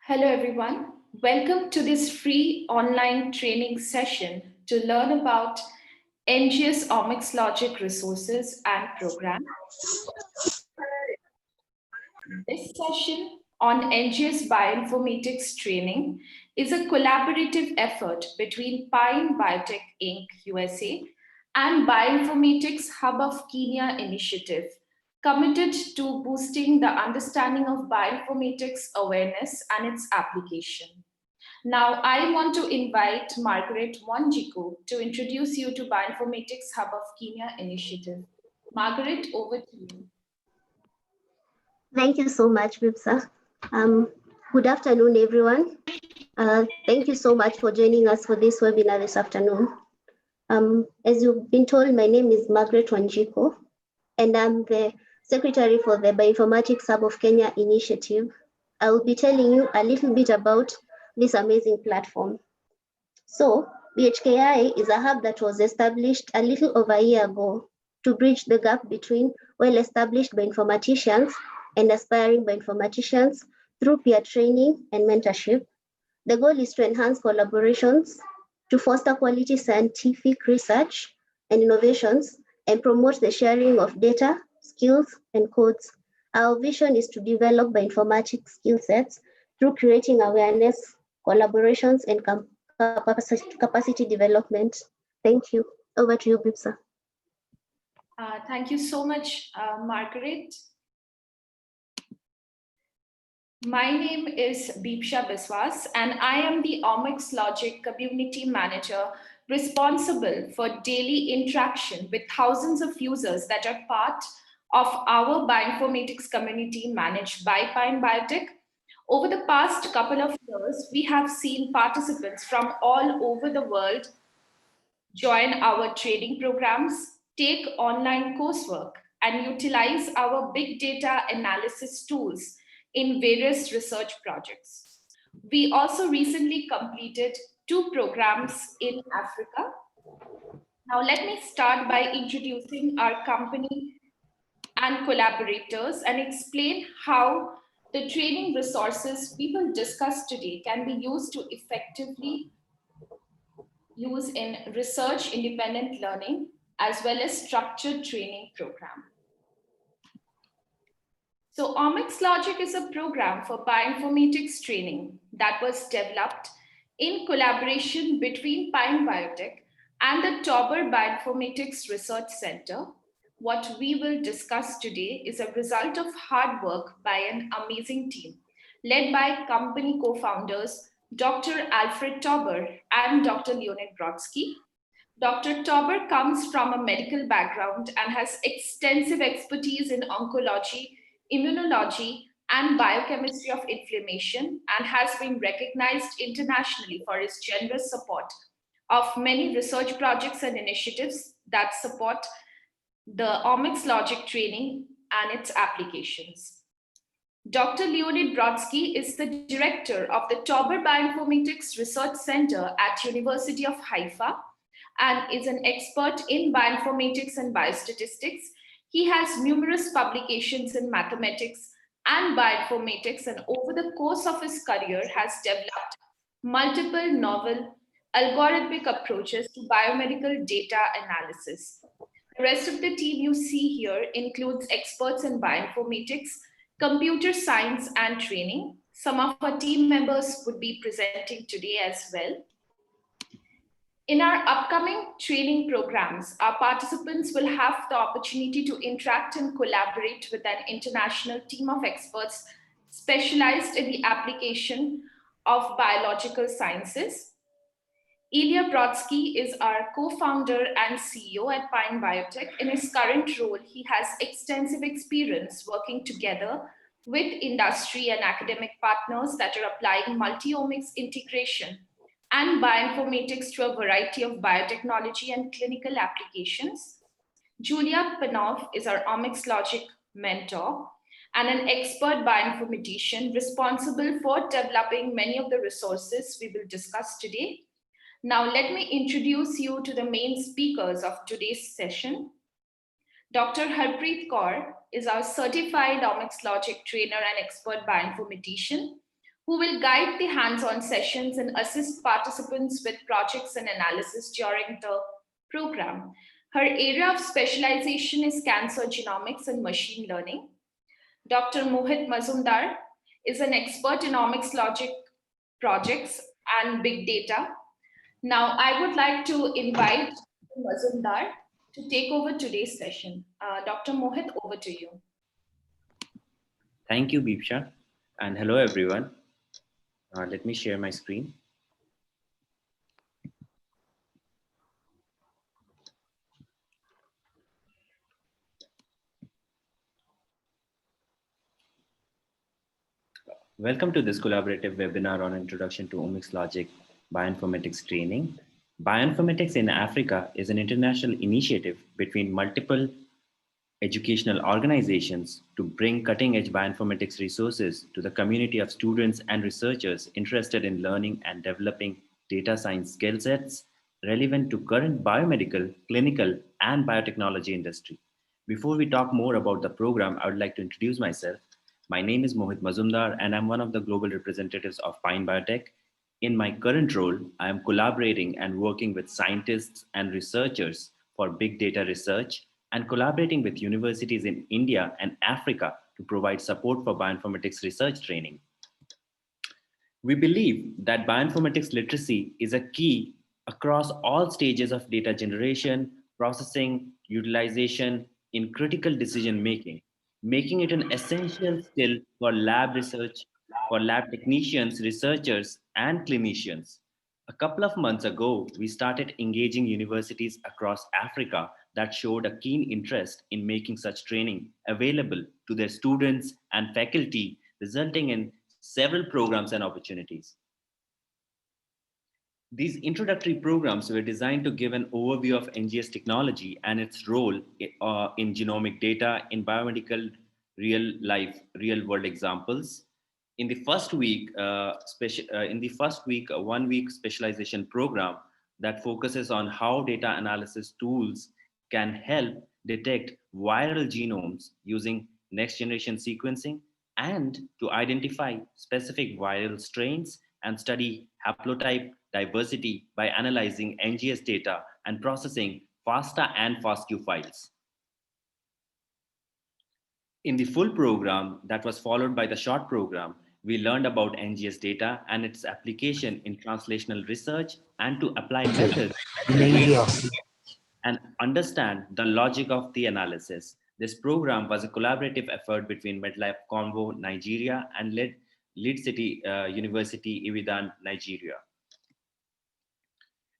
Hello, everyone. Welcome to this free online training session to learn about NGS Omics Logic resources and program. This session on NGS Bioinformatics training is a collaborative effort between Pine Biotech Inc. USA and Bioinformatics Hub of Kenya initiative, committed to boosting the understanding of bioinformatics awareness and its application. Now, I want to invite Margaret Wanjiku to introduce you to Bioinformatics Hub of Kenya initiative. Margaret, over to you. Thank you so much, Bibsa. Good afternoon, everyone. Thank you so much for joining us for this webinar this afternoon. As you've been told, my name is Margaret Wanjiku, and I'm the Secretary for the Bioinformatics Hub of Kenya initiative. I will be telling you a little bit about this amazing platform. So, BHKI is a hub that was established a little over a year ago to bridge the gap between well-established bioinformaticians and aspiring bioinformaticians through peer training and mentorship. The goal is to enhance collaborations, to foster quality scientific research and innovations, and promote the sharing of data, skills, and codes. Our vision is to develop bioinformatics skill sets through creating awareness, collaborations, and capacity development. Thank you. Over to you, Bibsa. Thank you so much, Margaret. My name is Beepsha Biswas, and I am the Omics Logic Community Manager responsible for daily interaction with thousands of users that are part of our bioinformatics community managed by Pine Biotech. Over the past couple of years, we have seen participants from all over the world join our training programs, take online coursework, and utilize our big data analysis tools in various research projects. We also recently completed 2 programs in Africa. Now, let me start by introducing our company and collaborators and explain how the training resources we will discuss today can be used to effectively use in research independent learning as well as structured training program. So Omics Logic is a program for bioinformatics training that was developed in collaboration between Pine Biotech and the Tauber Bioinformatics Research Center. What we will discuss today is a result of hard work by an amazing team led by company co-founders Dr. Alfred Tauber and Dr. Leonid Brodsky. Dr. Tauber comes from a medical background and has extensive expertise in oncology, immunology, and biochemistry of inflammation, and has been recognized internationally for his generous support of many research projects and initiatives that support the Omics Logic training and its applications. Dr. Leonid Brodsky is the director of the Tauber Bioinformatics Research Center at University of Haifa and is an expert in bioinformatics and biostatistics. He has numerous publications in mathematics and bioinformatics, and over the course of his career has developed multiple novel algorithmic approaches to biomedical data analysis. The rest of the team you see here includes experts in bioinformatics, computer science, and training. Some of our team members would be presenting today as well. In our upcoming training programs, our participants will have the opportunity to interact and collaborate with an international team of experts specialized in the application of biological sciences. Ilya Brodsky is our co-founder and CEO at Pine Biotech. In his current role, he has extensive experience working together with industry and academic partners that are applying multi-omics integration and bioinformatics to a variety of biotechnology and clinical applications. Julia Panov is our Omics Logic mentor and an expert bioinformatician responsible for developing many of the resources we will discuss today. Now, let me introduce you to the main speakers of today's session. Dr. Harpreet Kaur is our certified Omics Logic trainer and expert bioinformatician who will guide the hands-on sessions and assist participants with projects and analysis during the program. Her area of specialization is cancer genomics and machine learning. Dr. Mohit Mazumdar is an expert in omics logic projects and big data. Now, I would like to invite Mazumdar to take over today's session. Dr. Mohit, over to you. Thank you, Beepsha, and hello, everyone. Let me share my screen. Welcome to this collaborative webinar on Introduction to Omics Logic Bioinformatics Training. Bioinformatics in Africa is an international initiative between multiple educational organizations to bring cutting-edge bioinformatics resources to the community of students and researchers interested in learning and developing data science skill sets relevant to current biomedical, clinical, and biotechnology industry. Before we talk more about the program, I would like to introduce myself. My name is Mohit Mazumdar, and I'm one of the global representatives of Pine Biotech. In my current role, I am collaborating and working with scientists and researchers for big data research and collaborating with universities in India and Africa to provide support for bioinformatics research training. We believe that bioinformatics literacy is a key across all stages of data generation, processing, utilization in critical decision making, making it an essential skill for lab research, for lab technicians, researchers, and clinicians. A couple of months ago, we started engaging universities across Africa that showed a keen interest in making such training available to their students and faculty, resulting in several programs and opportunities. These introductory programs were designed to give an overview of NGS technology and its role in genomic data in biomedical real world examples. In the first week, a 1 week specialization program that focuses on how data analysis tools can help detect viral genomes using next generation sequencing and to identify specific viral strains and study haplotype diversity by analyzing NGS data and processing FASTA and FASTQ files. In the full program that was followed by the short program, we learned about NGS data and its application in translational research and to apply methods and understand the logic of the analysis. This program was a collaborative effort between MedLife Convo, Nigeria, and Lead City University, Ibadan, Nigeria.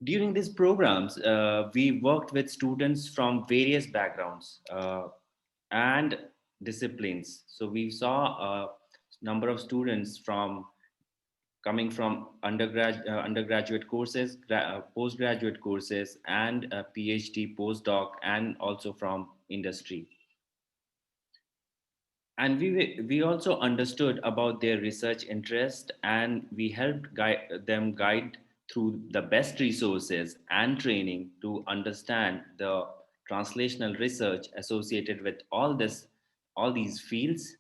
During these programs, we worked with students from various backgrounds and disciplines. So we saw a number of students coming from undergraduate courses, postgraduate courses, and PhD, postdoc, and also from industry. And we also understood about their research interest, and we helped them guide through the best resources and training to understand the translational research associated with all these fields.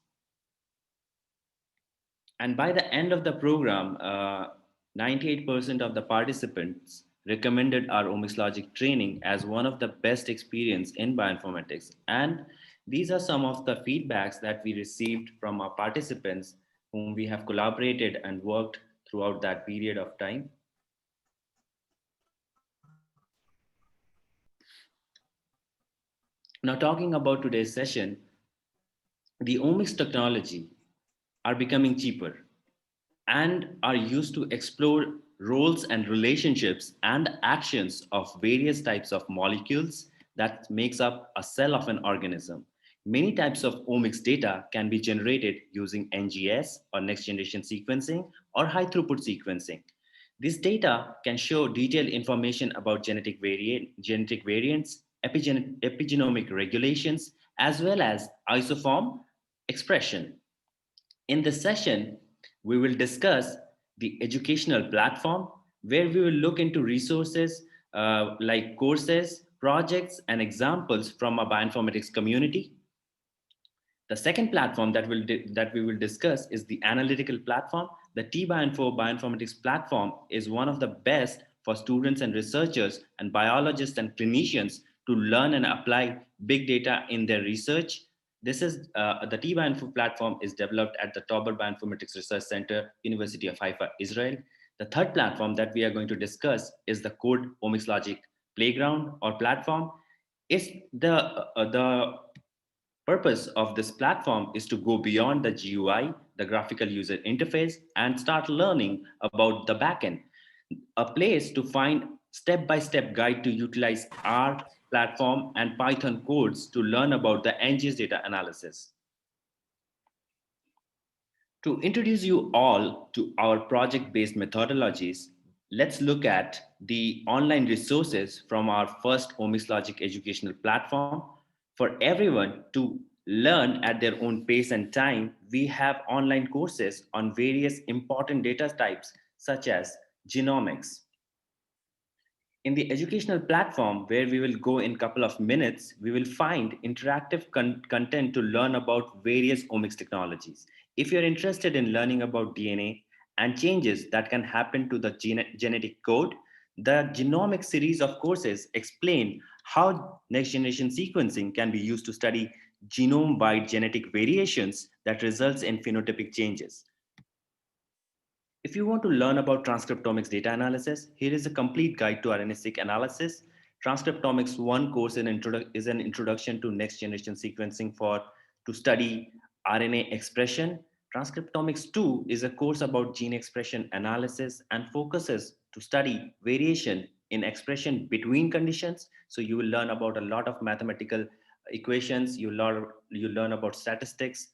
And by the end of the program, 98% of the participants recommended our Omics Logic training as one of the best experience in bioinformatics. And these are some of the feedbacks that we received from our participants whom we have collaborated and worked throughout that period of time. Now, talking about today's session, the omics technology are becoming cheaper and are used to explore roles and relationships and actions of various types of molecules that makes up a cell of an organism. Many types of omics data can be generated using NGS or next generation sequencing or high throughput sequencing. This data can show detailed information about genetic variants, epigenomic regulations, as well as isoform expression. In this session, we will discuss the educational platform where we will look into resources like courses, projects, and examples from our bioinformatics community. The second platform that we will discuss is the analytical platform the T-Bioinfo bioinformatics platform is one of the best for students and researchers and biologists and clinicians to learn and apply big data in their research. This is the T-Bioinfo platform is developed at the Tauber Bioinformatics Research Center, University of Haifa, Israel. The third platform that we are going to discuss is the Code Omics Logic Playground or platform. Is the purpose of this platform is to go beyond the GUI, the graphical user interface, and start learning about the backend, a place to find step-by-step guide to utilize R platform and Python codes to learn about the NGS data analysis. To introduce you all to our project-based methodologies, let's look at the online resources from our first Omics Logic educational platform. For everyone to learn at their own pace and time, we have online courses on various important data types such as genomics. In the educational platform, where we will go in a couple of minutes, we will find interactive content to learn about various omics technologies. If you're interested in learning about DNA and changes that can happen to the genetic code, the genomics series of courses explain how next generation sequencing can be used to study genome-wide genetic variations that results in phenotypic changes. If you want to learn about transcriptomics data analysis, here is a complete guide to RNA-seq analysis. Transcriptomics 1 course is an introduction to next generation sequencing to study RNA expression. Transcriptomics 2 is a course about gene expression analysis and focuses to study variation in expression between conditions. So you will learn about a lot of mathematical equations, you learn about statistics.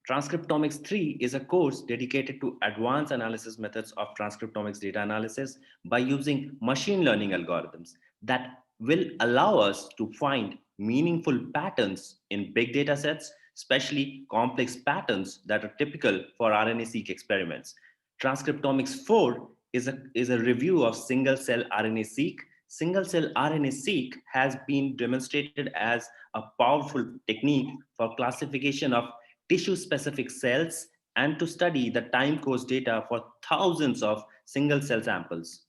Transcriptomics 3 is a course dedicated to advanced analysis methods of transcriptomics data analysis by using machine learning algorithms that will allow us to find meaningful patterns in big data sets, especially complex patterns that are typical for RNA-seq experiments. Transcriptomics 4 is a review of single-cell RNA-seq. Single-cell RNA-seq has been demonstrated as a powerful technique for classification of tissue-specific cells and to study the time course data for thousands of single cell samples.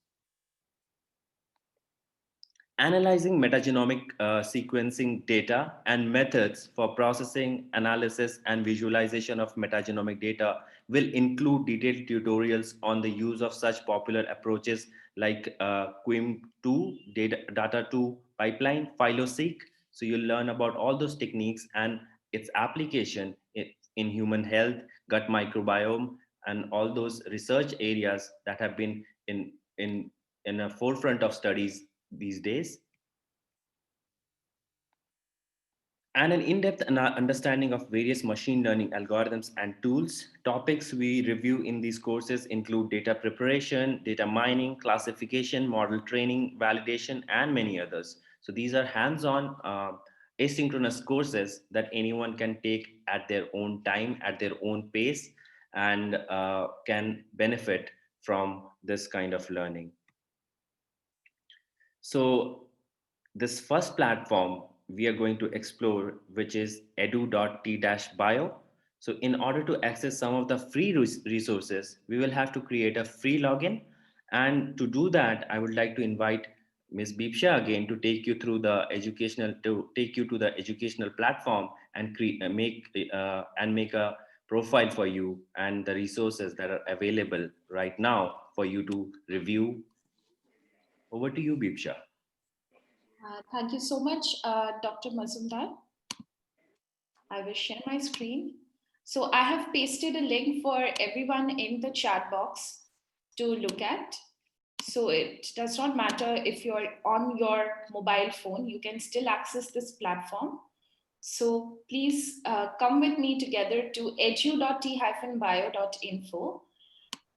Analyzing metagenomic sequencing data and methods for processing, analysis, and visualization of metagenomic data will include detailed tutorials on the use of such popular approaches like QIM2, Data2 pipeline, PhyloSeq. So you'll learn about all those techniques and its application in human health, gut microbiome, and all those research areas that have been in a forefront of studies these days. And an in-depth understanding of various machine learning algorithms and tools. Topics we review in these courses include data preparation, data mining, classification, model training, validation, and many others. So these are hands-on asynchronous courses that anyone can take at their own time, at their own pace, and can benefit from this kind of learning. So this first platform we are going to explore, which is edu.t-bio. So in order to access some of the free resources, we will have to create a free login. And to do that, I would like to invite Ms. Beepsha again to take you through the educational platform and make a profile for you and the resources that are available right now for you to review. Over to you, Beepsha. Thank you so much, Dr. Mazumdar. I will share my screen. So I have pasted a link for everyone in the chat box to look at. So it does not matter if you're on your mobile phone, you can still access this platform. So please come with me together to edu.t-bio.info.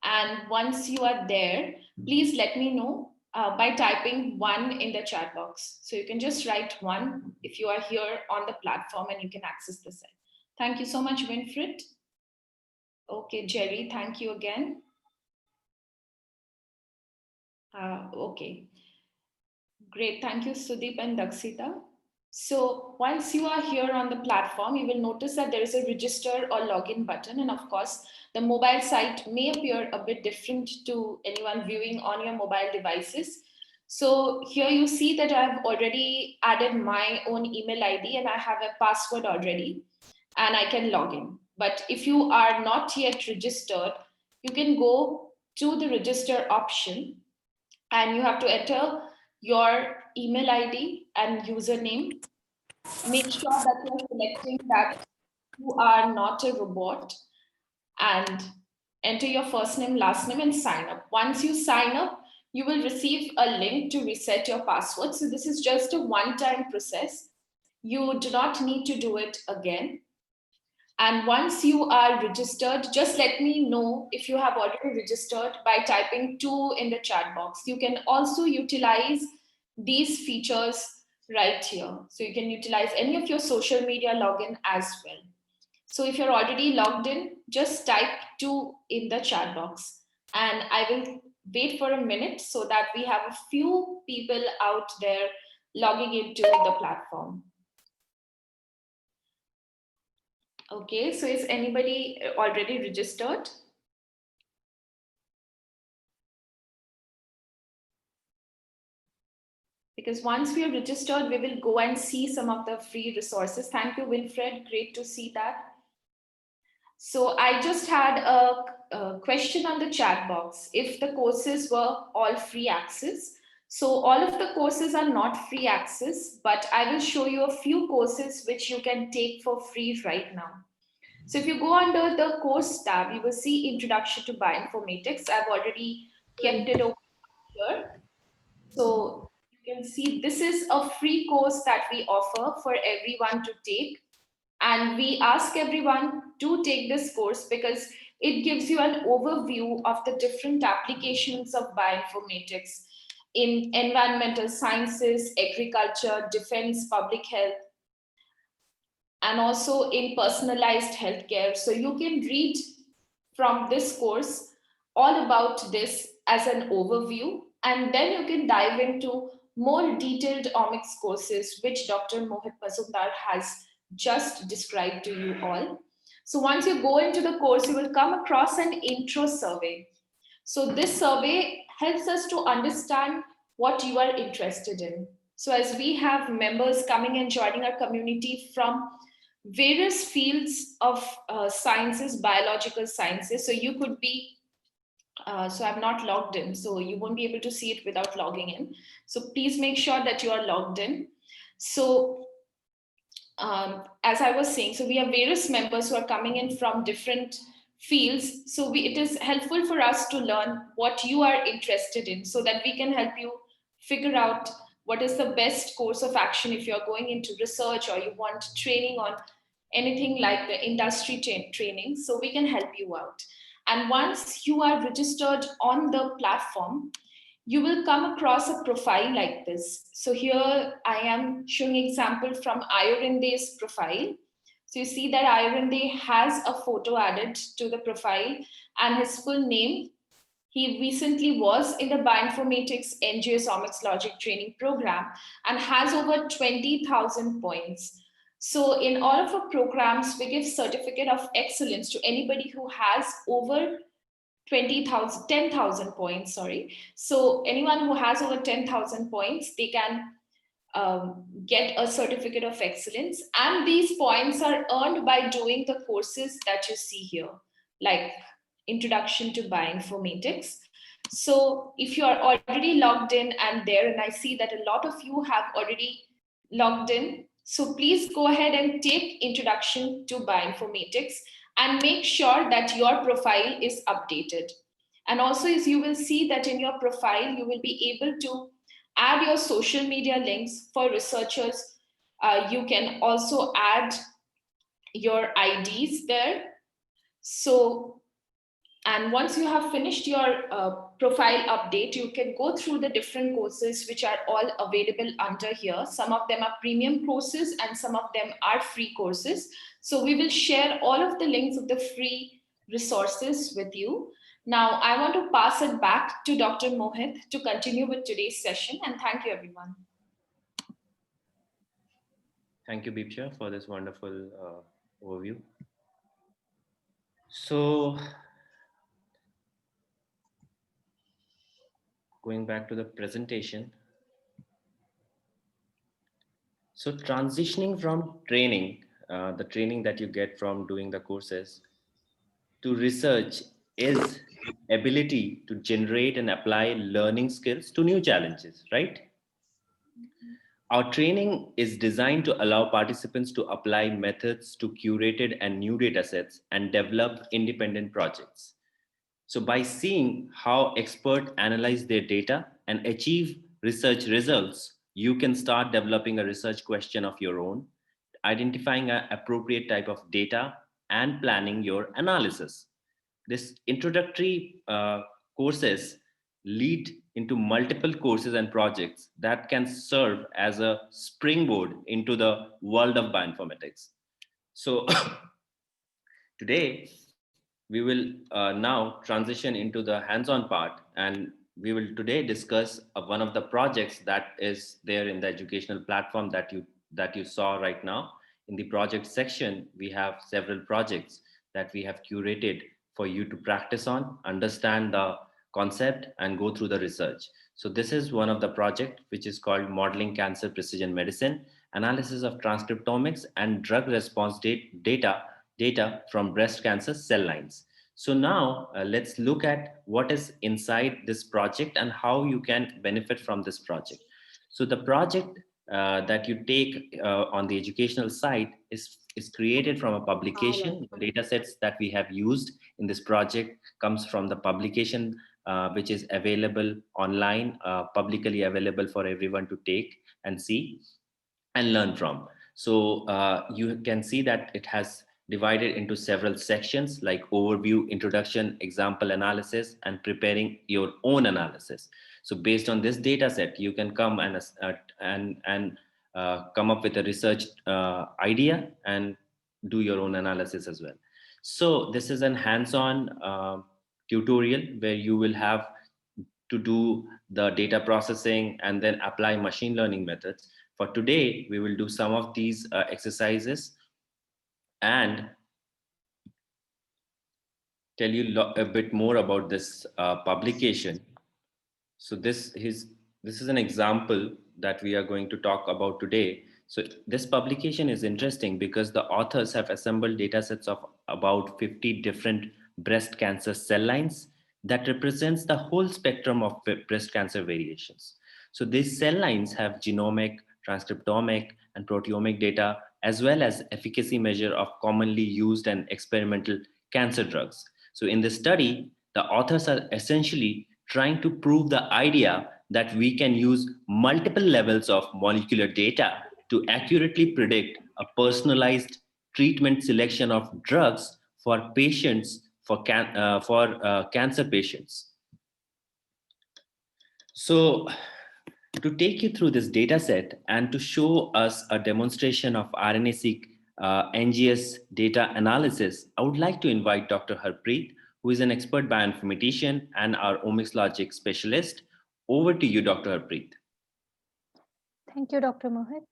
And once you are there, please let me know by typing 1 in the chat box. So you can just write 1 if you are here on the platform and you can access the site. Thank you so much, Winfred. Okay, Jerry, thank you again. Okay, great. Thank you, Sudeep and Daksita. So once you are here on the platform, you will notice that there is a register or login button. And of course, the mobile site may appear a bit different to anyone viewing on your mobile devices. So here you see that I've already added my own email ID and I have a password already and I can log in. But if you are not yet registered, you can go to the register option and you have to enter your email ID and username. Make sure that you're selecting that you are not a robot and enter your first name, last name, and sign up. Once you sign up, you will receive a link to reset your password. So this is just a one-time process. You do not need to do it again. And once you are registered, just let me know if you have already registered by typing 2 in the chat box. You can also utilize these features right here. So you can utilize any of your social media login as well. So if you're already logged in, just type 2 in the chat box. And I will wait for a minute so that we have a few people out there logging into the platform. Okay, so is anybody already registered? Because once we are registered, we will go and see some of the free resources. Thank you, Winfred. Great to see that. So I just had a question on the chat box. If the courses were all free access, so all of the courses are not free access, but I will show you a few courses which you can take for free right now. So if you go under the course tab, you will see Introduction to Bioinformatics. I've already kept it over here. So you can see this is a free course that we offer for everyone to take. And we ask everyone to take this course because it gives you an overview of the different applications of bioinformatics in environmental sciences, agriculture, defense, public health, and also in personalized healthcare. So you can read from this course all about this as an overview, and then you can dive into more detailed omics courses, which Dr. Mohit Mazumdar has just described to you all. So once you go into the course, you will come across an intro survey. So this survey helps us to understand what you are interested in. So as we have members coming and joining our community from various fields of sciences, biological sciences. So you could be, so I'm not logged in, so you won't be able to see it without logging in. So please make sure that you are logged in. So as I was saying, so we have various members who are coming in from different fields. So it is helpful for us to learn what you are interested in so that we can help you figure out what is the best course of action if you're going into research or you want training on anything like the industry training. So we can help you out. And once you are registered on the platform, you will come across a profile like this. So here I am showing example from Ayorinde's profile. So you see that Ayorinde has a photo added to the profile and his full name. He recently was in the Bioinformatics NGS Omics Logic training program and has over 20,000 points. So in all of our programs, we give certificate of excellence to anybody who has over 10,000 points, sorry. So anyone who has over 10,000 points, they can get a certificate of excellence. And these points are earned by doing the courses that you see here, like Introduction to Bioinformatics. So if you are already logged in and there, and I see that a lot of you have already logged in, so please go ahead and take Introduction to Bioinformatics and make sure that your profile is updated. And also, as you will see that in your profile, you will be able to add your social media links for researchers. You can also add your IDs there. So, and once you have finished your profile update, you can go through the different courses which are all available under here. Some of them are premium courses and some of them are free courses. So we will share all of the links of the free resources with you. Now, I want to pass it back to Dr. Mohit to continue with today's session, and thank you, everyone. Thank you, Beepsha, for this wonderful overview. So, going back to the presentation. So, transitioning from training, the training that you get from doing the courses, to research is ability to generate and apply learning skills to new challenges, right? Our training is designed to allow participants to apply methods to curated and new data sets and develop independent projects. So, by seeing how experts analyze their data and achieve research results, you can start developing a research question of your own, identifying an appropriate type of data, and planning your analysis. This introductory courses lead into multiple courses and projects that can serve as a springboard into the world of bioinformatics. So, today, we will now transition into the hands-on part, and we will today discuss one of the projects that is there in the educational platform that you saw right now. In the project section, we have several projects that we have curated for you to practice on, understand the concept, and go through the research. So this is one of the project which is called Modeling Cancer Precision Medicine, Analysis of Transcriptomics and Drug Response data from breast cancer cell lines. So now let's look at what is inside this project and how you can benefit from this project. So the project that you take on the educational side is created from a publication. The data sets that we have used in this project comes from the publication which is available online, publicly available for everyone to take and see and learn from. So you can see that it has divided into several sections like overview, introduction, example analysis, and preparing your own analysis. So based on this data set, you can come and come up with a research idea and do your own analysis as well. So this is an hands-on tutorial where you will have to do the data processing and then apply machine learning methods. For today, we will do some of these exercises and tell you a bit more about this publication. So this is an example that we are going to talk about today. So this publication is interesting because the authors have assembled data sets of about 50 different breast cancer cell lines that represents the whole spectrum of breast cancer variations. So these cell lines have genomic, transcriptomic, and proteomic data, as well as efficacy measure of commonly used and experimental cancer drugs. So in the study, the authors are essentially trying to prove the idea that we can use multiple levels of molecular data to accurately predict a personalized treatment selection of drugs for patients for cancer patients. So to take you through this data set and to show us a demonstration of RNA-seq NGS data analysis, I would like to invite Dr. Harpreet, who is an expert bioinformatician and our Omics Logic specialist. Over to you, Dr. Harpreet. Thank you, Dr. Mohit.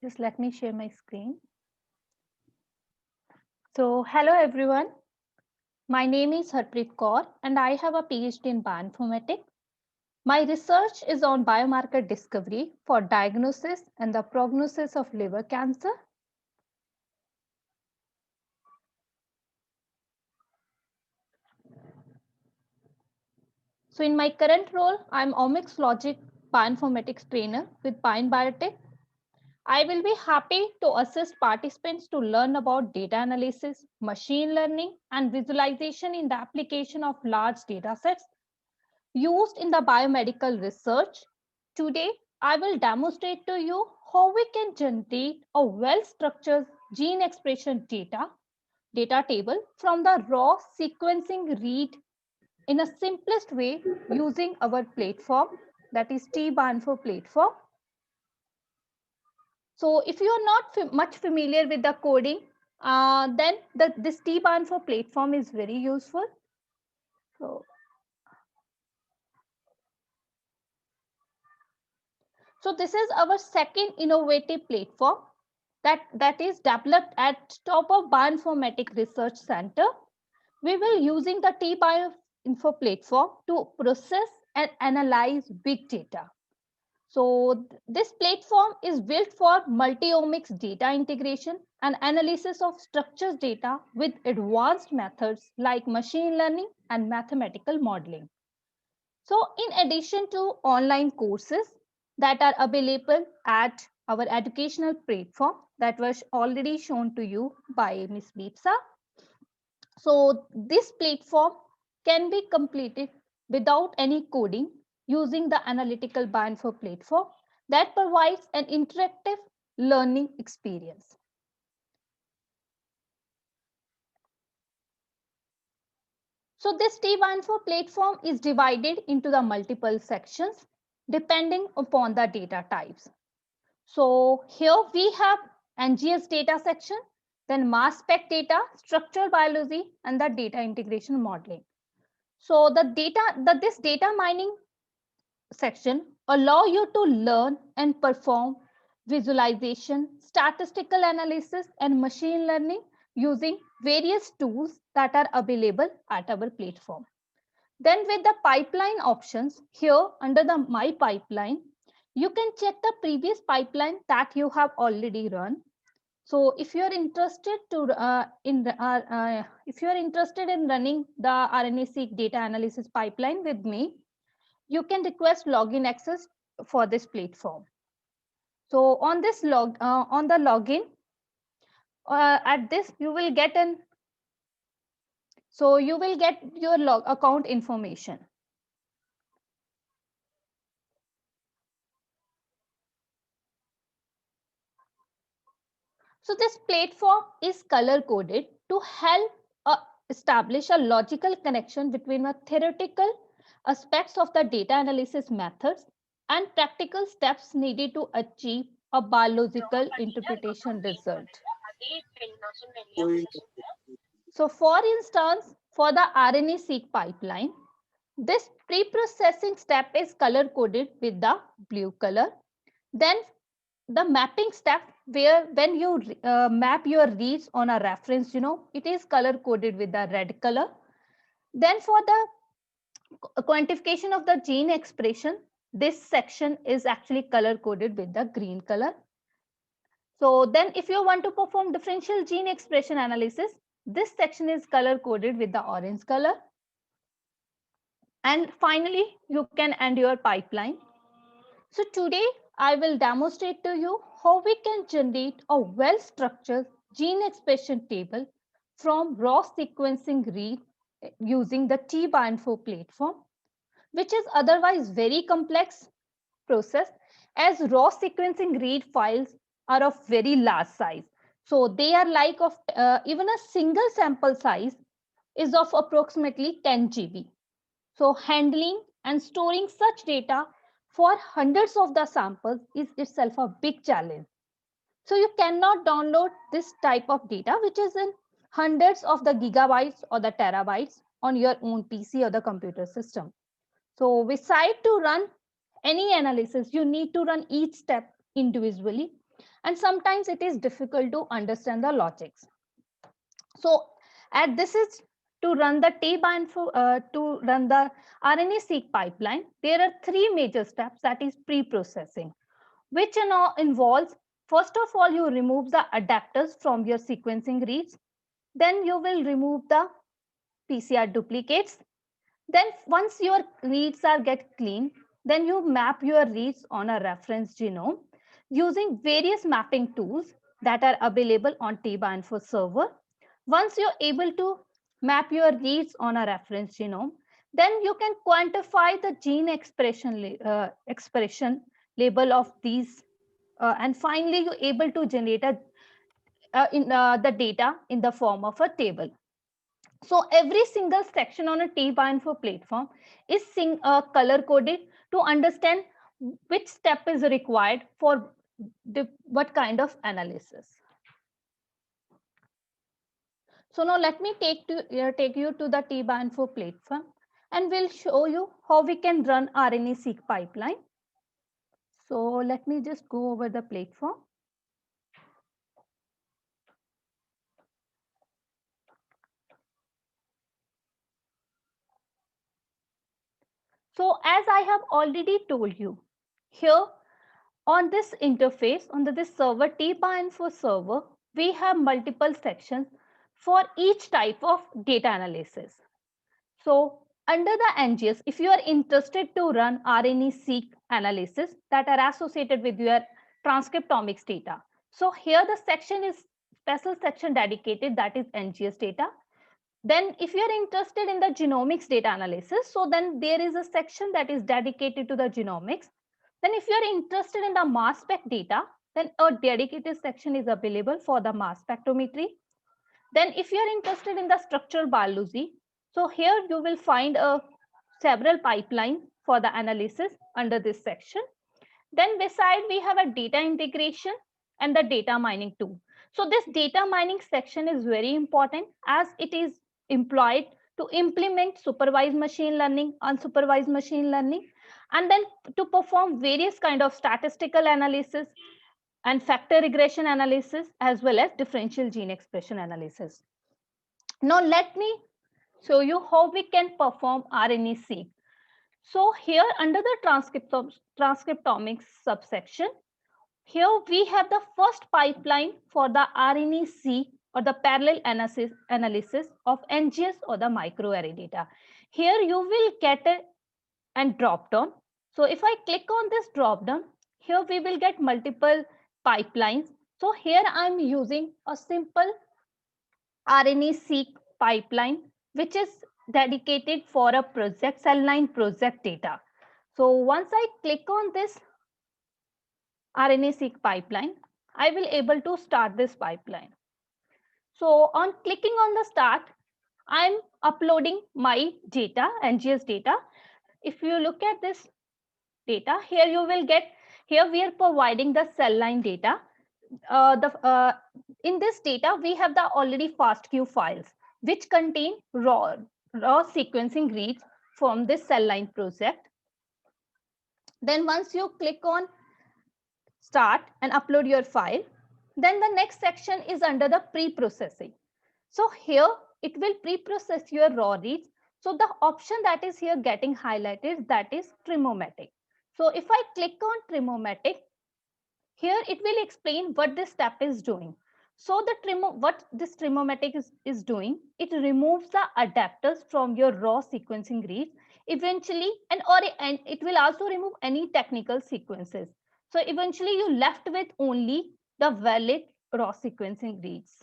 Just let me share my screen. So, hello everyone. My name is Harpreet Kaur and I have a PhD in bioinformatics. My research is on biomarker discovery for diagnosis and the prognosis of liver cancer. So in my current role, I'm Omics Logic bioinformatics trainer with Pine Biotech. I will be happy to assist participants to learn about data analysis, machine learning, and visualization in the application of large data sets used in the biomedical research. Today, I will demonstrate to you how we can generate a well-structured gene expression data table from the raw sequencing read in a simplest way using our platform, that is T-Bioinfo platform. So if you are not much familiar with the coding, Then this T-Bioinfo platform is very useful. So this is our second innovative platform that is developed at top of Bioinformatics Research Center. We will using the T-Bioinfo platform to process and analyze big data. So this platform is built for multi-omics data integration and analysis of structured data with advanced methods like machine learning and mathematical modeling. So in addition to online courses that are available at our educational platform that was already shown to you by Ms. Beepsa. So this platform can be completed without any coding using the analytical Bioinfo platform that provides an interactive learning experience. So this T-Bioinfo platform is divided into the multiple sections depending upon the data types. So here we have NGS data section, then mass spec data, structural biology, and the data integration modeling. So this data mining section allow you to learn and perform visualization, statistical analysis, and machine learning using various tools that are available at our platform. Then with the pipeline options here under the My Pipeline, you can check the previous pipeline that you have already run. So if you're interested if you're interested in running the RNA-seq data analysis pipeline with me, you can request login access for this platform. So on this on the login, at this you will get your account information. So this platform is color coded to help establish a logical connection between the theoretical aspects of the data analysis methods and practical steps needed to achieve a biological interpretation result. So for instance, for the RNA-seq pipeline, this pre-processing step is color coded with the blue color. Then the mapping step, where when you map your reads on a reference, it is color coded with the red color. Then for the quantification of the gene expression, this section is actually color coded with the green color. So then if you want to perform differential gene expression analysis, this section is color coded with the orange color. And finally, you can end your pipeline. So today I will demonstrate to you how we can generate a well-structured gene expression table from raw sequencing read using the T-Bioinfo platform, which is otherwise very complex process, as raw sequencing read files are of very large size. So they are like of even a single sample size is of approximately 10 GB. So handling and storing such data for hundreds of the samples is itself a big challenge. So you cannot download this type of data, which is in hundreds of the gigabytes or the terabytes on your own PC or the computer system. So beside to run any analysis, you need to run each step individually. And sometimes it is difficult to understand the logics. So at this is to run the to run the RNA-seq pipeline, there are three major steps, that is pre-processing, which involves, first of all, you remove the adapters from your sequencing reads. Then you will remove the PCR duplicates. Then once your reads are get clean, then you map your reads on a reference genome using various mapping tools that are available on T-Bioinfo server. Once you're able to map your reads on a reference genome, then you can quantify the gene expression label of these. And finally, you're able to generate the data in the form of a table. So every single section on a T-Bioinfo platform is color coded to understand which step is required for what kind of analysis. So now let me take you to the T-Bioinfo platform, and we'll show you how we can run RNA-seq pipeline. So let me just go over the platform. So as I have already told you, here on this interface, under this server, T-Bioinfo server, we have multiple sections for each type of data analysis. So under the NGS, if you are interested to run RNA-seq analysis that are associated with your transcriptomics data, so here the section is special section dedicated, that is NGS data. Then if you are interested in the genomics data analysis, so then there is a section that is dedicated to the genomics. Then if you are interested in the mass spec data, then a dedicated section is available for the mass spectrometry. Then if you are interested in the structural biology, so here you will find several pipeline for the analysis under this section. Then beside we have a data integration and the data mining too. So this data mining section is very important as it is employed to implement supervised machine learning, unsupervised machine learning, and then to perform various kind of statistical analysis and factor regression analysis, as well as differential gene expression analysis. Now let me show you how we can perform RNA-seq. So here under the transcriptomics subsection, here we have the first pipeline for the RNA-seq or the parallel analysis of NGS or the microarray data. Here you will get a drop down. So if I click on this drop down, here we will get multiple pipelines. So here I'm using a simple RNA-seq pipeline, which is dedicated for a project, cell line project data. So once I click on this RNA-seq pipeline, I will able to start this pipeline. So on clicking on the start, I'm uploading my data, NGS data. If you look at this data, here you will get, here we are providing the cell line data. In this data, we have the already FASTQ files, which contain raw sequencing reads from this cell line project. Then once you click on start and upload your file, then the next section is under the pre-processing. So here it will pre-process your raw reads. So the option that is here getting highlighted, that is Tremomatic. So if I click on Tremomatic, here it will explain what this step is doing. So what this Tremomatic is doing, it removes the adapters from your raw sequencing reads eventually, and it will also remove any technical sequences. So eventually you left with only the valid raw sequencing reads.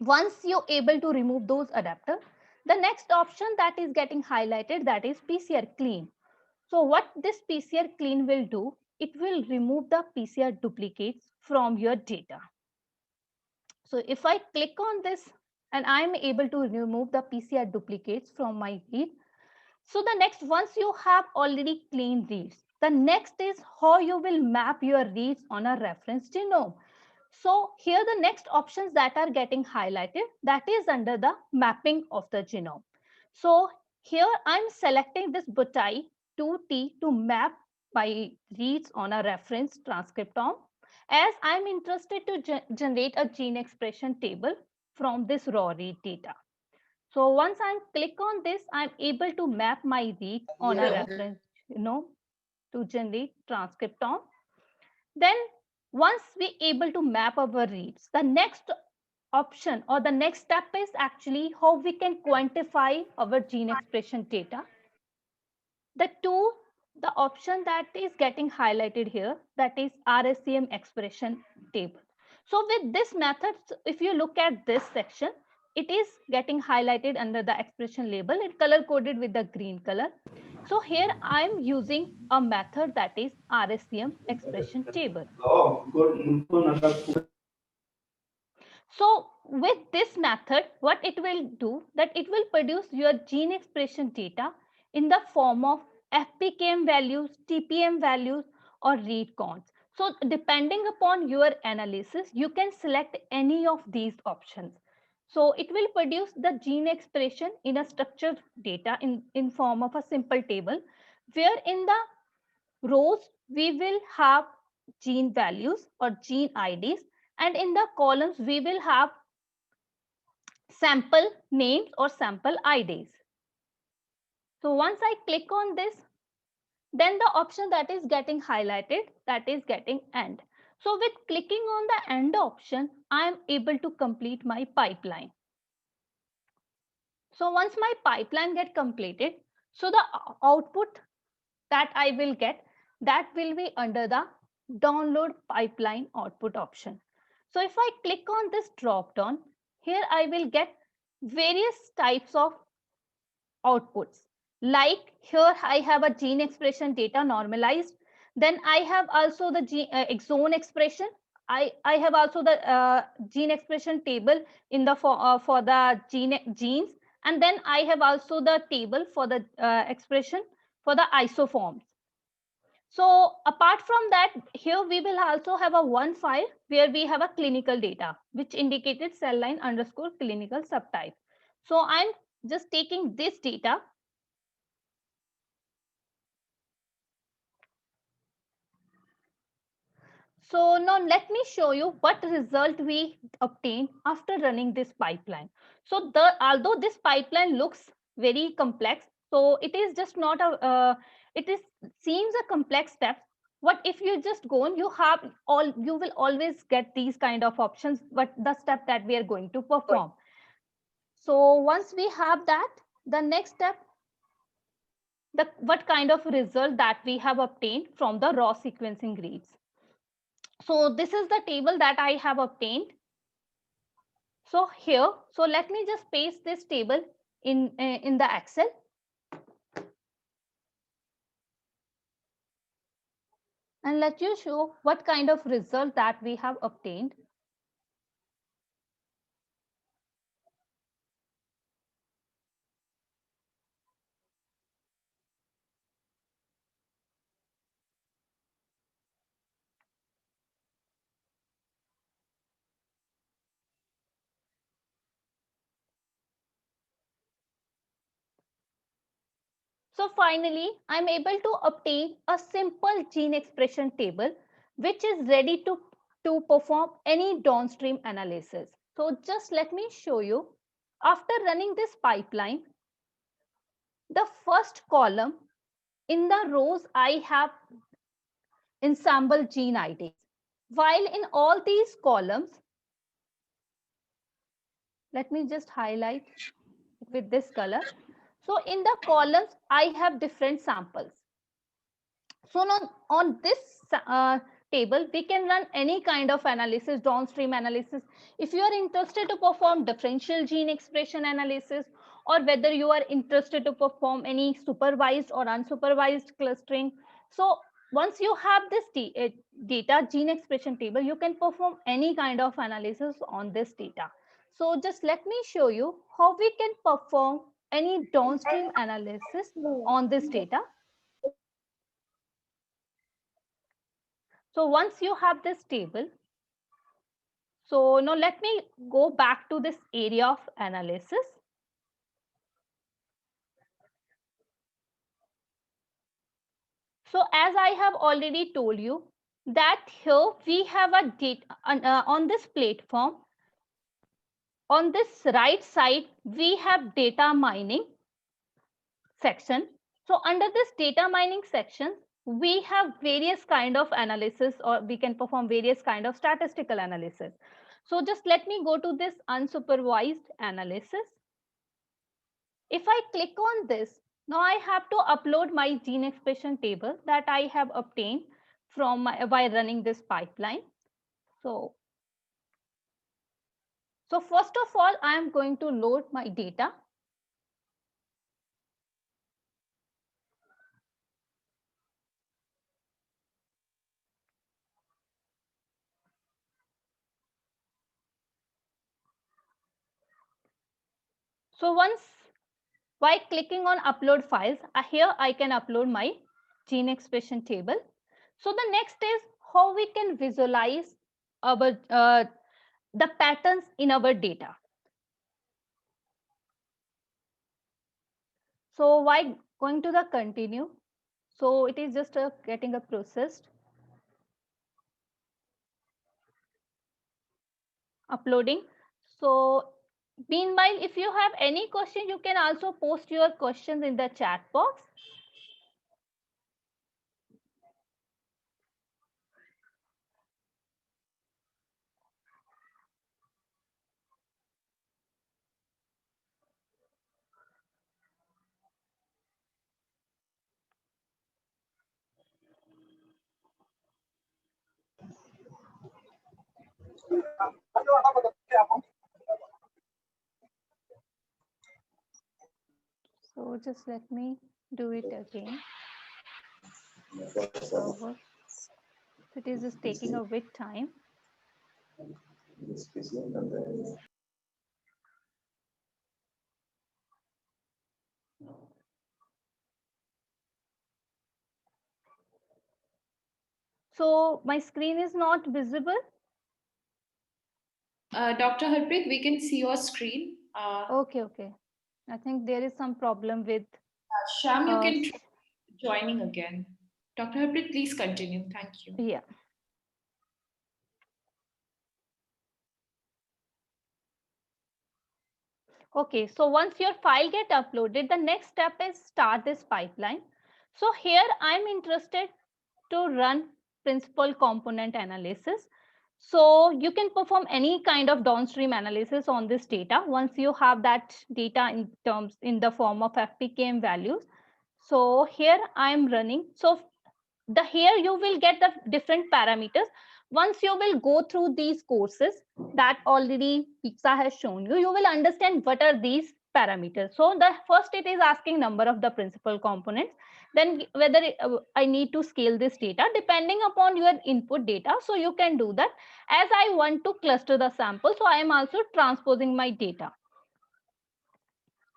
Once you're able to remove those adapters, the next option that is getting highlighted, that is PCR clean. So what this PCR clean will do, it will remove the PCR duplicates from your data. So if I click on this and I'm able to remove the PCR duplicates from my read, so the next, once you have already clean reads, the next is how you will map your reads on a reference genome. So here the next options that are getting highlighted, that is under the mapping of the genome. So here I'm selecting this Butai 2T to map my reads on a reference transcriptome, as I'm interested to generate a gene expression table from this raw read data. So once I click on this, I'm able to map my read on a reference, to generate transcriptome. Then once we able to map our reads, the next option or the next step is actually how we can quantify our gene expression data. The option that is getting highlighted here, that is RSCM expression table. So with this method, if you look at this section, it is getting highlighted under the expression label and color coded with the green color. So here I'm using a method that is RSCM expression table. So with this method, what it will do, that it will produce your gene expression data in the form of FPKM values, TPM values, or read counts. So depending upon your analysis, you can select any of these options. So it will produce the gene expression in a structured data in form of a simple table, where in the rows we will have gene values or gene IDs, and in the columns we will have sample names or sample IDs. So once I click on this, then the option that is getting highlighted, that is getting end. So with clicking on the end option, I am able to complete my pipeline. So once my pipeline get completed, so the output that I will get, that will be under the download pipeline output option. So if I click on this drop down, here I will get various types of outputs. Like here I have a gene expression data normalized. Then I have also the exon expression. I have also the gene expression table in the for the genes. And then I have also the table for the expression for the isoforms. So apart from that, here we will also have a one file where we have a clinical data, which indicated cell line underscore clinical subtype. So I'm just taking this data. So now let me show you what result we obtained after running this pipeline. So although this pipeline looks very complex, so it is just not a, it is seems a complex step. What if you just go and you will always get these kind of options, but the step that we are going to perform. So once we have that, the next step, what kind of result that we have obtained from the raw sequencing reads. So this is the table that I have obtained. So here, so let me just paste this table in the Excel. And let you show what kind of result that we have obtained. So finally, I'm able to obtain a simple gene expression table, which is ready to perform any downstream analysis. So just let me show you. After running this pipeline, the first column in the rows, I have ensemble gene IDs. While in all these columns, let me just highlight with this color. So in the columns, I have different samples. So on this table, we can run any kind of analysis, downstream analysis. If you are interested to perform differential gene expression analysis, or whether you are interested to perform any supervised or unsupervised clustering. So once you have this data gene expression table, you can perform any kind of analysis on this data. So just let me show you how we can perform any downstream analysis on this data. So once you have this table, so now let me go back to this area of analysis. So as I have already told you that here we have a data on this platform. On this right side, we have data mining section. So under this data mining section, we have various kind of analysis, or we can perform various kind of statistical analysis. So just let me go to this unsupervised analysis. If I click on this, now I have to upload my gene expression table that I have obtained from by running this pipeline. So first of all, I am going to load my data. So once by clicking on upload files, here I can upload my gene expression table. So the next is how we can visualize our the patterns in our data. So why going to the continue? So it is just getting a processed. Uploading. So meanwhile, if you have any question, you can also post your questions in the chat box. So just let me do it again. Server. It is just taking a bit time. So my screen is not visible. Dr. Harpreet, we can see your screen. Okay. I think there is some problem with. Sham, you can try joining again. Dr. Harpreet, please continue. Thank you. Yeah. Okay, so once your file get uploaded, the next step is start this pipeline. So here I'm interested to run principal component analysis. So you can perform any kind of downstream analysis on this data once you have that data in the form of FPKM values. So here I'm running. So here you will get the different parameters. Once you will go through these courses that already Pizza has shown you, you will understand what are these parameters. So the first it is asking number of the principal components, then whether I need to scale this data depending upon your input data. So you can do that. As I want to cluster the sample, so I am also transposing my data.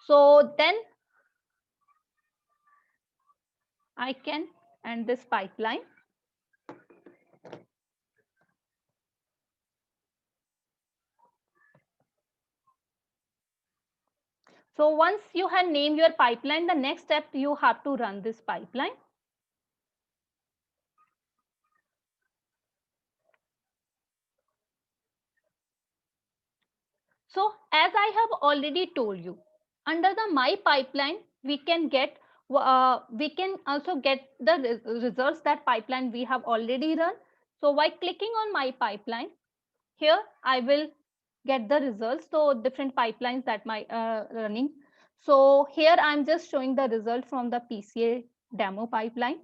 So then I can end this pipeline. So once you have named your pipeline, the next step you have to run this pipeline. So as I have already told you, under the my pipeline, we can also get the results that pipeline we have already run. So by clicking on my pipeline, here I will get the results. So different pipelines that my running. So here I'm just showing the result from the PCA demo pipeline.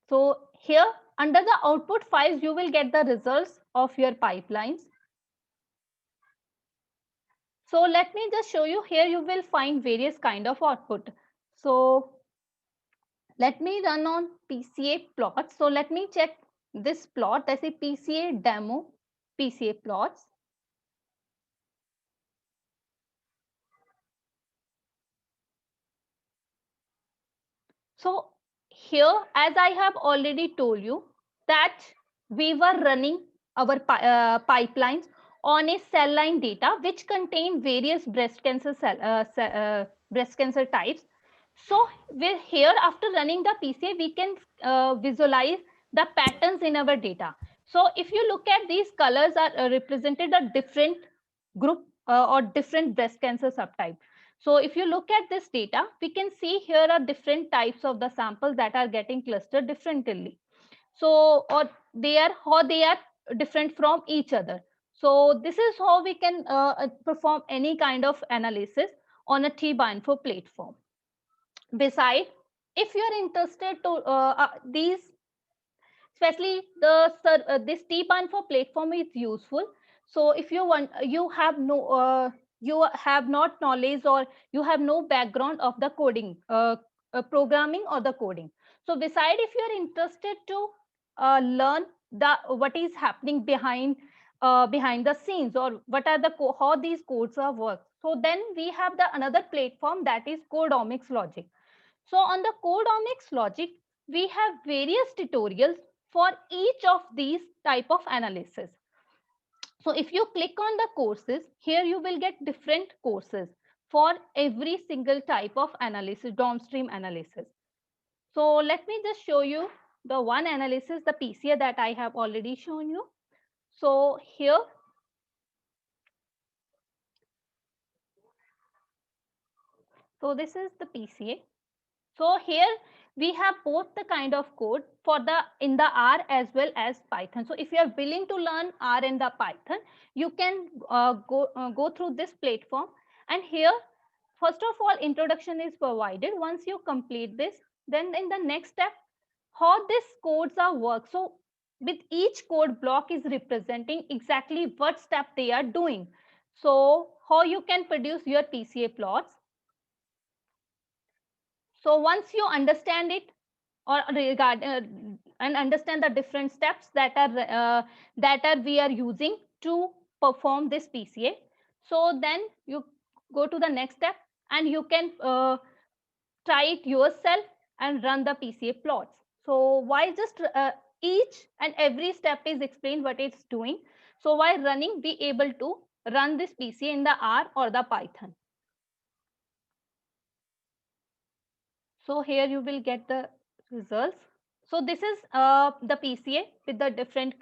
So here under the output files, you will get the results of your pipelines. So let me just show you here, you will find various kind of output. So let me run on PCA plots. So let me check this plot. That's a PCA demo PCA plots. So here, as I have already told you, that we were running our pipelines on a cell line data which contain various breast cancer breast cancer types. So here, after running the PCA, we can visualize the patterns in our data. So if you look at these colors are represented a different group or different breast cancer subtype. So if you look at this data, we can see here are different types of the samples that are getting clustered differently. So, or how they are different from each other. So this is how we can perform any kind of analysis on a T-Bioinfo platform. Besides, if you're interested to these, especially this T-Bioinfo platform is useful. So if you want, you have not knowledge or you have no background of the coding, programming or the coding. So beside, if you're interested to learn what is happening behind the scenes, or what are the how these codes are work, so then we have the another platform, that is Codeomics Logic. So on the Codeomics Logic, we have various tutorials for each of these type of analysis. So if you click on the courses, here you will get different courses. for every single type of analysis, downstream analysis. So let me just show you the one analysis, the PCA that I have already shown you. So here, so this is the PCA. So here we have both the kind of code for the in the R as well as Python. So if you are willing to learn R and the Python, you can go through this platform. And here, first of all, introduction is provided. Once you complete this, then in the next step, how these codes are work. So with each code block is representing exactly what step they are doing. So how you can produce your PCA plots. So once you understand it or regard and understand the different steps that are we are using to perform this PCA, so then you go to the next step and you can try it yourself and run the PCA plots. So why just each and every step is explained what it's doing. So while running, be able to run this PCA in the R or the Python. So here you will get the results. So this is the PCA with the different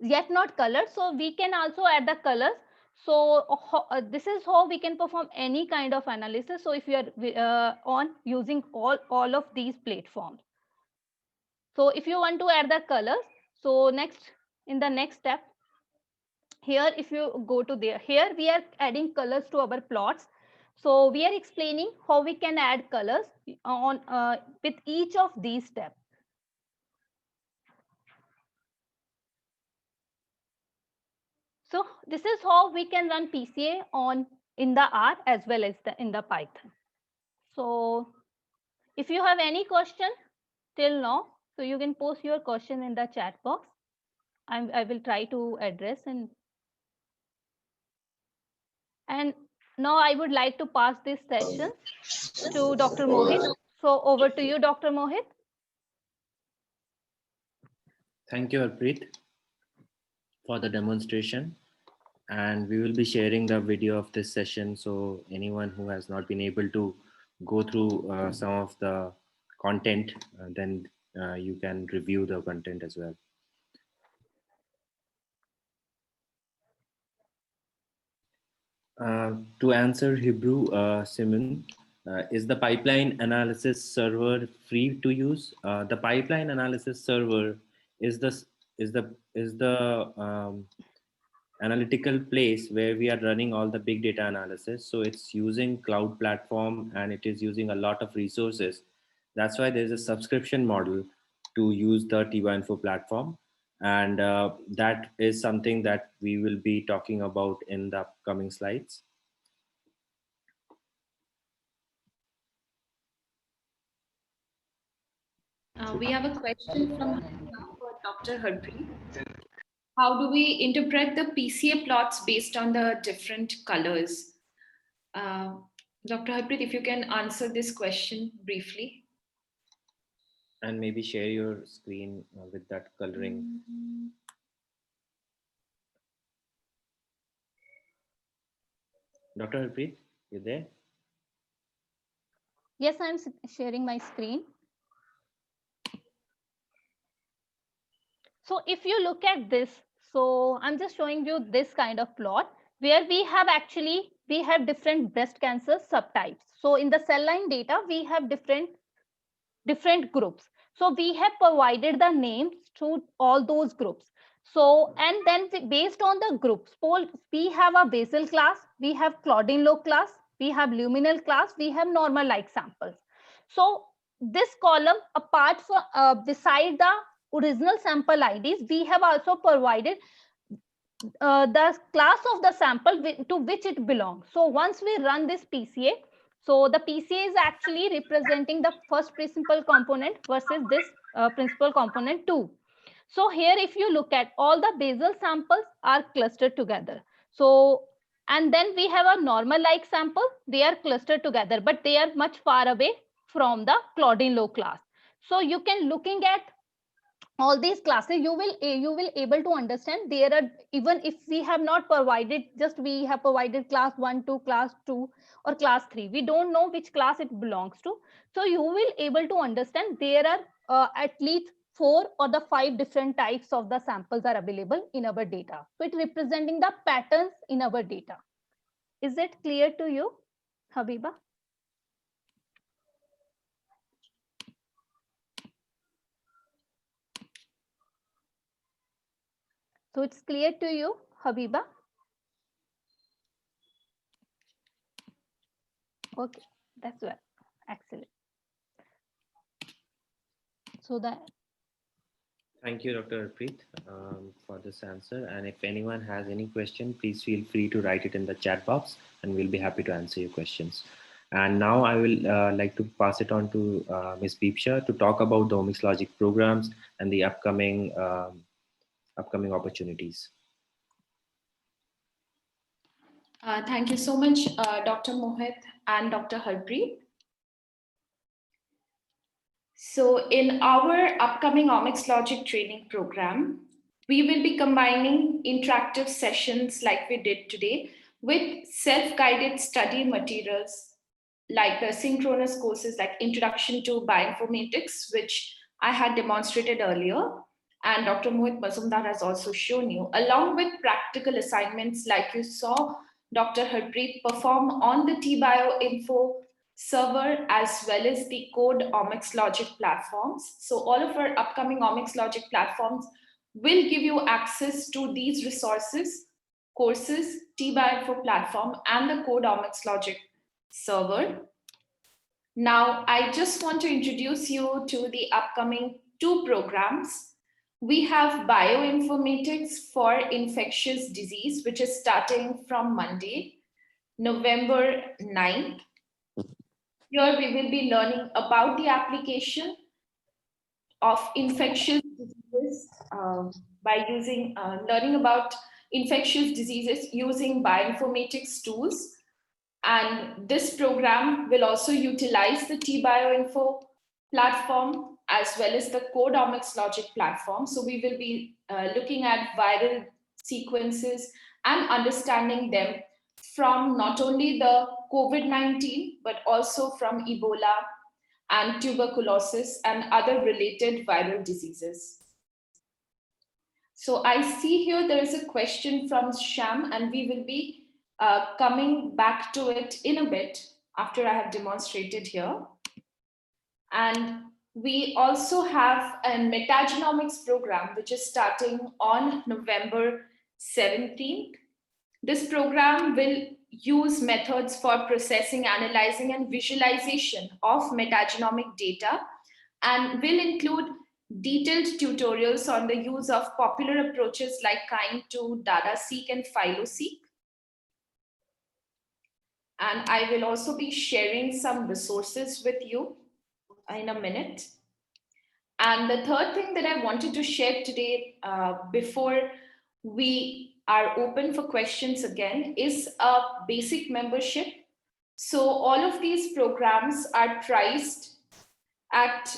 yet not colors. So we can also add the colors. So this is how we can perform any kind of analysis. So if you are on using all of these platforms. So if you want to add the colors, so next in the next step, here if you go to there, here we are adding colors to our plots. So we are explaining how we can add colors on with each of these steps. So this is how we can run PCA on in the R as well as in the Python. So if you have any question till now, so you can post your question in the chat box. I will try to address and now I would like to pass this session to Dr. Mohit. So over to you, Dr. Mohit. Thank you, Harpreet, for the demonstration. And we will be sharing the video of this session. So anyone who has not been able to go through some of the content, then you can review the content as well. To answer Hebrew Simon, is the pipeline analysis server free to use? The pipeline analysis server is the analytical place where we are running all the big data analysis. So it's using cloud platform and it is using a lot of resources. That's why there's a subscription model to use the TYinfo platform. And that is something that we will be talking about in the upcoming slides. We have a question from Dr. Harpreet. How do we interpret the PCA plots based on the different colors? Dr. Harpreet, if you can answer this question briefly. And maybe share your screen with that coloring. Dr. Harpreet, you there? Yes, I'm sharing my screen. So if you look at this, so I'm just showing you this kind of plot where we have different breast cancer subtypes. So in the cell line data, we have different groups. So we have provided the names to all those groups. So, and then based on the groups, we have a basal class, we have Claudin-Low class, we have luminal class, we have normal like samples. So this column, apart from beside the original sample IDs, we have also provided the class of the sample to which it belongs. So once we run this PCA, so the PCA is actually representing the first principal component versus this principal component 2. So here, if you look at all the basal samples are clustered together. So, and then we have a normal like sample, they are clustered together, but they are much far away from the Claudin-Low class. So you can looking at all these classes, you will able to understand. There are, even if we have not provided, just we have provided class 1 to class 2 or class 3, we don't know which class it belongs to. So you will able to understand there are at least 4 or the 5 different types of the samples are available in our data. So it representing the patterns in our data. Is it clear to you, Habiba? So it's clear to you, Habiba? Okay, that's well. Excellent. So that. Thank you, Dr. Harpreet, for this answer. And if anyone has any question, please feel free to write it in the chat box and we'll be happy to answer your questions. And now I will like to pass it on to Ms. Deepsha to talk about the Omics Logic programs and the upcoming opportunities. Thank you so much, Dr. Mohit and Dr. Harpreet. So in our upcoming Omics Logic training program, we will be combining interactive sessions like we did today with self-guided study materials like the synchronous courses like Introduction to Bioinformatics, which I had demonstrated earlier, and Dr. Mohit Mazumdar has also shown you, along with practical assignments like you saw Dr. Harpreet perform on the TBioInfo server as well as the Code Omics Logic platforms. So all of our upcoming Omics Logic platforms will give you access to these resources, courses, TBioInfo platform, and the Code Omics Logic server. Now, I just want to introduce you to the upcoming 2 programs. We have Bioinformatics for Infectious Disease, which is starting from Monday, November 9th. Here we will be learning about the application of infectious diseases by using, learning about infectious diseases using bioinformatics tools. And this program will also utilize the TBioInfo platform as well as the Code Omics Logic platform. So we will be looking at viral sequences and understanding them from not only the COVID-19, but also from Ebola and tuberculosis and other related viral diseases. So I see here there is a question from Sham, and we will be coming back to it in a bit after I have demonstrated here. And we also have a metagenomics program, which is starting on November 17th. This program will use methods for processing, analyzing, and visualization of metagenomic data, and will include detailed tutorials on the use of popular approaches like Kind2, DataSeq, and PhyloSeq. And I will also be sharing some resources with you in a minute. And the third thing that I wanted to share today before we are open for questions again is a basic membership. So all of these programs are priced at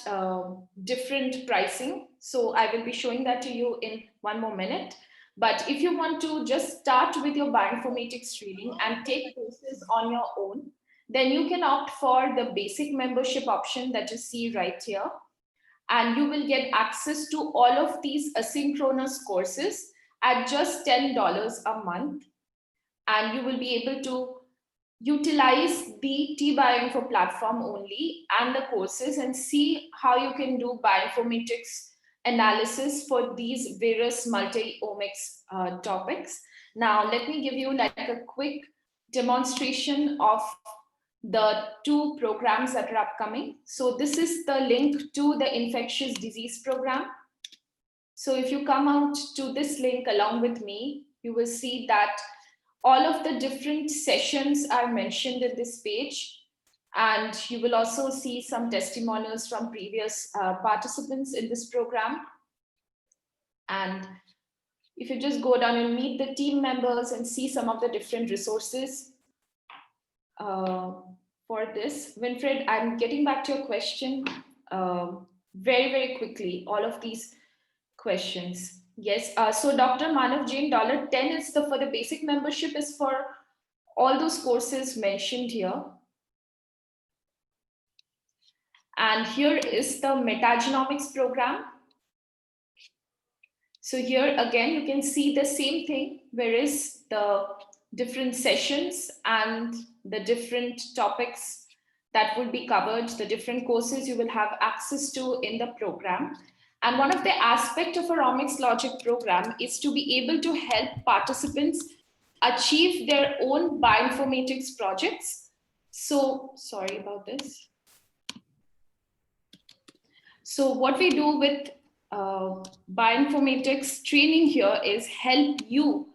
different pricing. So I will be showing that to you in one more minute. But if you want to just start with your bioinformatics training and take courses on your own, then you can opt for the basic membership option that you see right here. And you will get access to all of these asynchronous courses at just $10 a month. And you will be able to utilize the TBioInfo platform only and the courses and see how you can do bioinformatics analysis for these various multi-omics topics. Now, let me give you like a quick demonstration of the 2 programs that are upcoming. So this is the link to the infectious disease program. So if you come out to this link along with me, you will see that all of the different sessions are mentioned in this page. And you will also see some testimonials from previous participants in this program. And if you just go down and meet the team members and see some of the different resources for this. Winfred, I'm getting back to your question very, very quickly. All of these questions. Yes, so Dr. Manav Jain, $10 is for the basic membership is for all those courses mentioned here. And here is the metagenomics program. So here again, you can see the same thing, whereas the different sessions and the different topics that will be covered, the different courses you will have access to in the program. And one of the aspects of our Omics Logic program is to be able to help participants achieve their own bioinformatics projects. So, sorry about this. So what we do with bioinformatics training here is help you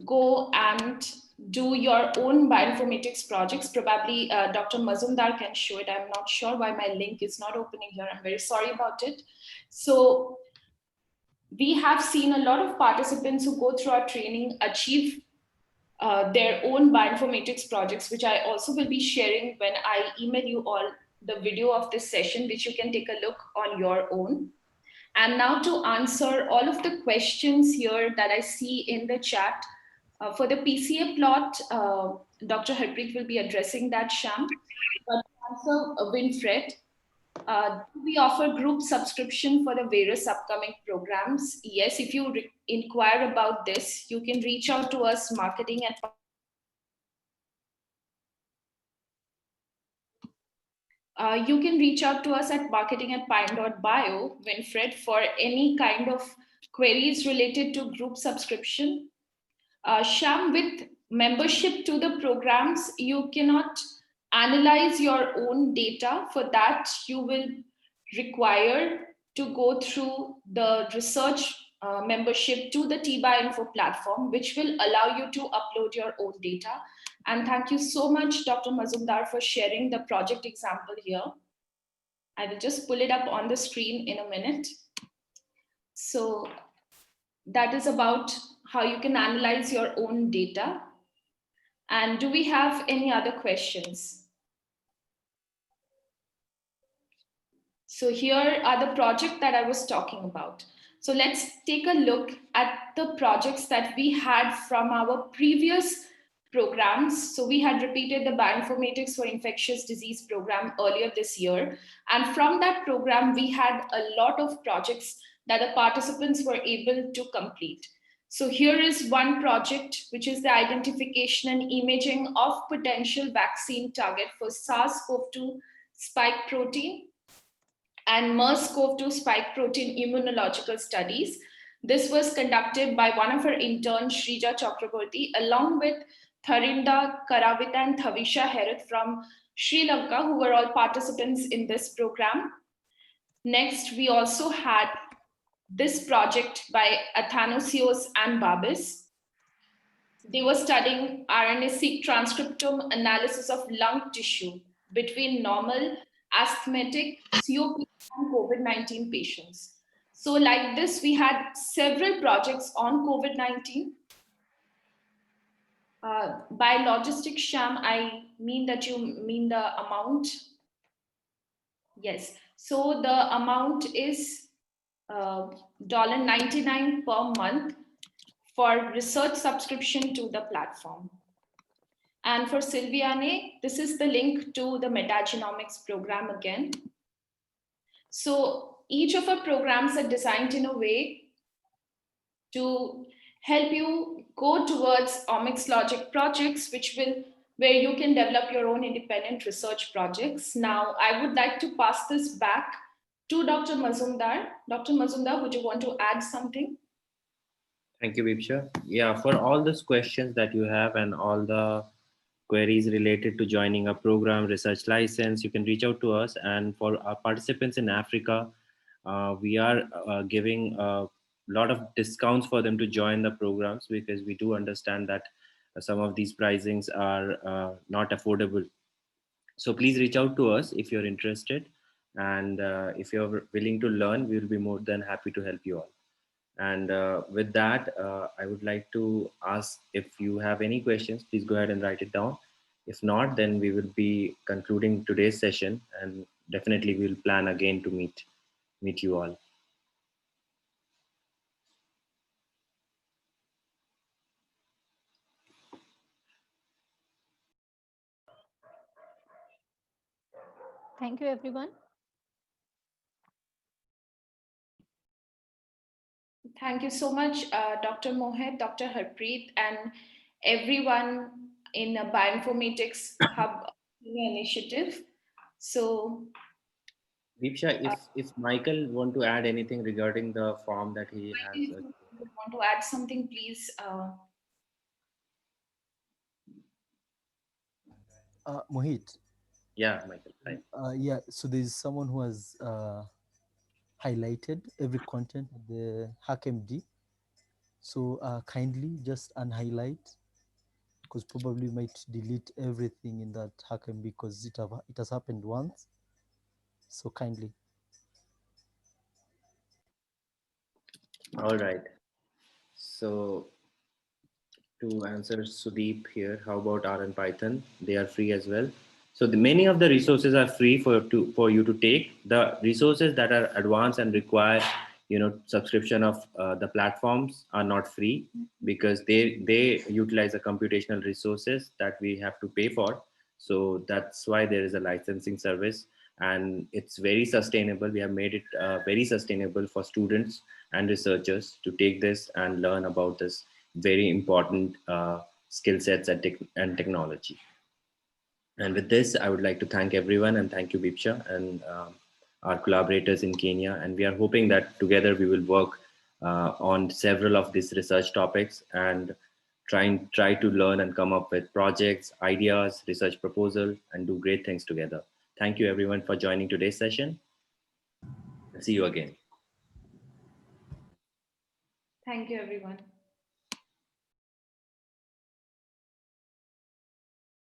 go and do your own bioinformatics projects. Probably Dr. Mazumdar can show it. I'm not sure why my link is not opening here. I'm very sorry about it. So we have seen a lot of participants who go through our training achieve their own bioinformatics projects, which I also will be sharing when I email you all the video of this session, which you can take a look on your own. And now to answer all of the questions here that I see in the chat, for the PCA plot, Dr. Harpreet will be addressing that, Sham. But to answer Winfred, do we offer group subscription for the various upcoming programs? Yes, if you inquire about this, you can reach out to us, marketing at you can reach out to us at marketing@pine.bio, Winfred, for any kind of queries related to group subscription. Sham, with membership to the programs, you cannot analyze your own data. For that, you will require to go through the research membership to the TBioInfo platform, which will allow you to upload your own data. And thank you so much, Dr. Mazumdar, for sharing the project example here. I will just pull it up on the screen in a minute. So that is about how you can analyze your own data. And do we have any other questions? So here are the projects that I was talking about. So let's take a look at the projects that we had from our previous programs. So we had repeated the Bioinformatics for Infectious Disease program earlier this year. And from that program, we had a lot of projects that the participants were able to complete. So here is one project, which is the identification and imaging of potential vaccine target for SARS-CoV-2 spike protein and MERS-CoV-2 spike protein immunological studies. This was conducted by one of our interns, Shrija Chakraborty, along with Tharinda Karavita and Thavisha Herath from Sri Lanka, who were all participants in this program. Next, we also had this project by Athanasios and Babis. They were studying RNA-seq transcriptome analysis of lung tissue between normal, asthmatic, COPD, and COVID-19 patients. So like this, we had several projects on COVID-19. By logistics, Sham, I mean that you mean the amount. Yes, so the amount is $99 per month for research subscription to the platform. And for Silviane, this is the link to the metagenomics program again. So each of our programs are designed in a way to help you go towards Omics Logic projects, where you can develop your own independent research projects. Now, I would like to pass this back to Dr. Mazumdar. Dr. Mazumdar, would you want to add something? Thank you, Vipsha. Yeah, for all those questions that you have and all the queries related to joining a program, research license, you can reach out to us. And for our participants in Africa, we are giving a lot of discounts for them to join the programs, because we do understand that some of these pricings are not affordable. So please reach out to us if you're interested. And if you're willing to learn, we will be more than happy to help you all. And with that, I would like to ask, if you have any questions, please go ahead and write it down. If not, then we will be concluding today's session, and definitely we'll plan again to meet you all. Thank you, everyone. Thank you so much, Dr. Mohit, Dr. Harpreet, and everyone in the Bioinformatics Hub initiative. So, Deepsha, if Michael want to add anything regarding the form that he has. if you want to add something, please. Mohit. Yeah, Michael. Right. Yeah, so there's someone who has highlighted every content of the HackMD. So kindly just unhighlight, because probably might delete everything in that HackMD because it has happened once. So kindly. All right. So to answer Sudeep here, how about R and Python? They are free as well. So many of the resources are free for you to take. The resources that are advanced and require subscription of the platforms are not free, because they utilize the computational resources that we have to pay for. So that's why there is a licensing service, and it's very sustainable. We have made it very sustainable for students and researchers to take this and learn about this very important skill sets and technology. And with this, I would like to thank everyone, and thank you, Bipsha, and our collaborators in Kenya. And we are hoping that together we will work on several of these research topics and try to learn and come up with projects, ideas, research proposal, and do great things together. Thank you, everyone, for joining today's session. See you again. Thank you, everyone.